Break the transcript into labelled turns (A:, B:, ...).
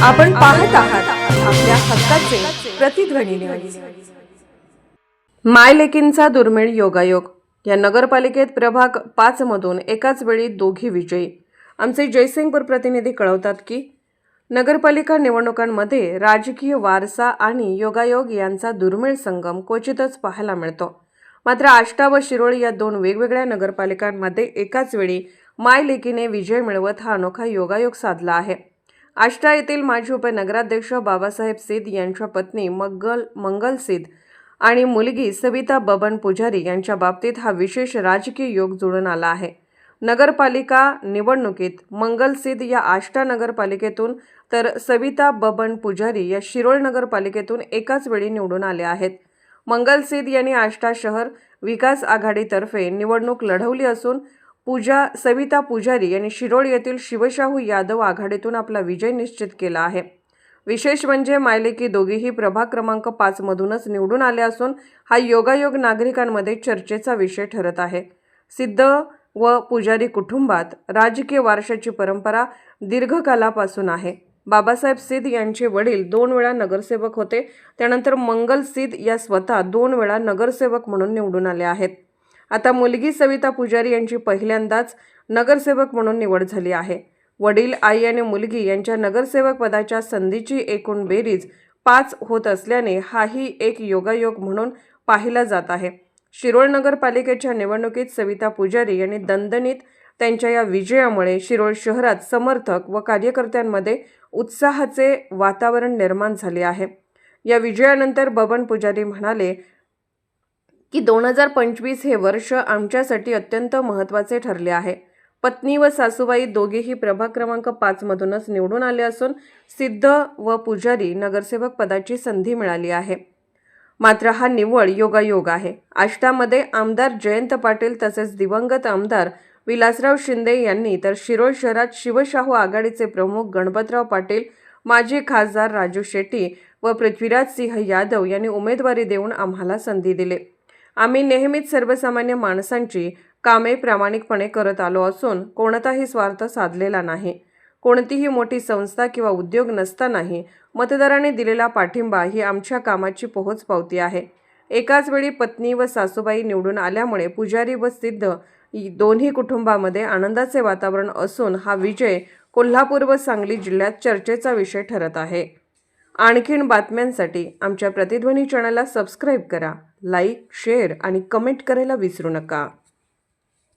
A: आपण पाहत आहात आपल्या हक्काचे प्रतिध्वनी न्यूज। मायलेकींचा दुर्मिळ योगायोग। या नगरपालिकेत प्रभाग 5 मधून एकाच वेळी दोघी विजयी। आमचे जयसिंगपूर प्रतिनिधी कळवतात की नगरपालिका निवडणुकांमध्ये राजकीय वारसा आणि योगायोग यांचा दुर्मिळ संगम क्वचितच पाहायला मिळतो। मात्र आष्टा व शिरोळ या दोन वेगवेगळ्या नगरपालिकांमध्ये एकाच वेळी मायलेकीने विजय मिळवत हा अनोखा योगायोग साधला आहे। आष्टा येथील माजी उपनगराध्यक्ष बाबासाहेब सिद्ध यांच्या पत्नी मंगल सिद्ध आणि मुलगी सविता बबन पुजारी यांच्या बाबतीत हा विशेष राजकीय योग जुळून आला आहे। नगरपालिका निवडणुकीत मंगल सिद्ध या आष्टा नगरपालिकेतून तर सविता बबन पुजारी या शिरोळ नगरपालिकेतून एकाच वेळी निवडून आले आहेत। मंगल सिद्ध यांनी आष्टा शहर विकास आघाडीतर्फे निवडणूक लढवली असून सविता पुजारी यांनी शिरोळ येथील शिवशाहू यादव आघाडीतून आपला विजय निश्चित केला आहे। विशेष म्हणजे मायलेकी दोघीही प्रभाग क्रमांक 5 मधूनच निवडून आले असून हा योगायोग नागरिकांमध्ये चर्चेचा विषय ठरत आहे। सिद्ध व पुजारी कुटुंबात राजकीय वारशाची परंपरा दीर्घकालापासून आहे। बाबासाहेब सिद्ध यांचे वडील 2 वेळा नगरसेवक होते। त्यानंतर मंगल सिद्ध या स्वतः 2 वेळा नगरसेवक म्हणून निवडून आले आहेत। आता मुलगी सविता पुजारी यांची पहिल्यांदाच नगरसेवक म्हणून निवड झाली आहे। वडील, आई आणि मुलगी यांच्या नगरसेवक पदाच्या संधीची एकूण बेरीज 5 होत असल्याने हाही एक योगायोग म्हणून पाहिला जात आहे। शिरोळ नगरपालिकेच्या निवडणुकीत सविता पुजारी यांनी दणदणीत त्यांच्या या विजयामुळे शिरोळ शहरात समर्थक व कार्यकर्त्यांमध्ये उत्साहाचे वातावरण निर्माण झाले आहे। या विजयानंतर बबन पुजारी म्हणाले की 2025 हे वर्ष आमच्यासाठी अत्यंत महत्त्वाचे ठरले आहे। पत्नी व सासूबाई दोघेही प्रभाग क्रमांक 5 मधूनच निवडून आले असून सिद्ध व पुजारी नगरसेवक पदाची संधी मिळाली आहे। मात्र हा निव्वळ योगायोग आहे। आष्टामध्ये आमदार जयंत पाटील तसेच दिवंगत आमदार विलासराव शिंदे यांनी तर शिरोळ शहरात शिवशाहू आघाडीचे प्रमुख गणपतराव पाटील, माजी खासदार राजू शेट्टी व पृथ्वीराज सिंह यादव यांनी उमेदवारी देऊन आम्हाला संधी दिली। आम्ही नेहमीच सर्वसामान्य माणसांची कामे प्रामाणिकपणे करत आलो असून कोणताही स्वार्थ साधलेला नाही। कोणतीही मोठी संस्था किंवा उद्योग नसतानाही मतदारांनी दिलेला पाठिंबा ही आमच्या कामाची पोहोचपावती आहे। एकाच वेळी पत्नी व सासूबाई निवडून आल्यामुळे पुजारी व सिद्ध दोन्ही कुटुंबामध्ये आनंदाचे वातावरण असून हा विजय कोल्हापूर व सांगली जिल्ह्यात चर्चेचा विषय ठरत आहे। आणखीन बातम्यांसाठी आमच्या प्रतिध्वनी चॅनलला सबस्क्राईब करा, लाईक, शेअर आणि कमेंट करायला विसरू नका।